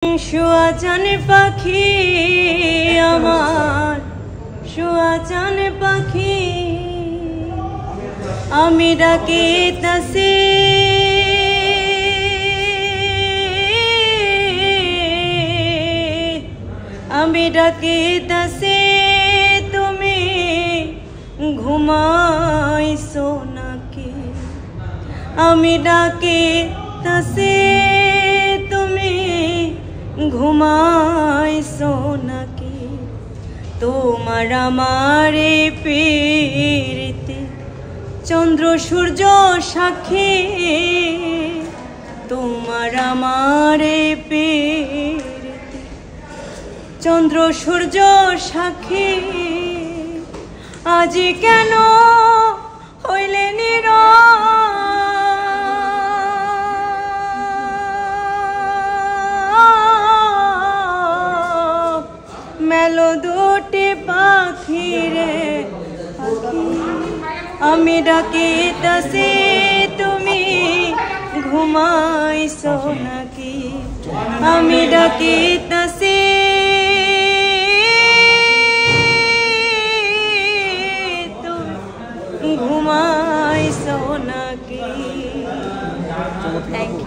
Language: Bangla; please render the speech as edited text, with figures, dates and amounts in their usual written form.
শুয়া চান পাখি আমার, শুয়া চান পাখি আমি ডাকিতাছি, আমি ডাকিতাছি তুমি ঘুমাইছো নাকি, আমি ডাকিতাছি তুমি ঘুমাইছো নাকি। তোমার আমার প্রীতি চন্দ্র সূর্য সাক্ষী, তোমার আমার প্রীতি চন্দ্র সূর্য সাক্ষী। আজ কেন হইলে নীরব, মেলো দুটি পাখি রে পাখি, আমি ডাকিতাছি তুমি ঘুমাইছো নাকি, আমি ডাকিতাছি তুমি ঘুমাইছো নাকি। Thank you.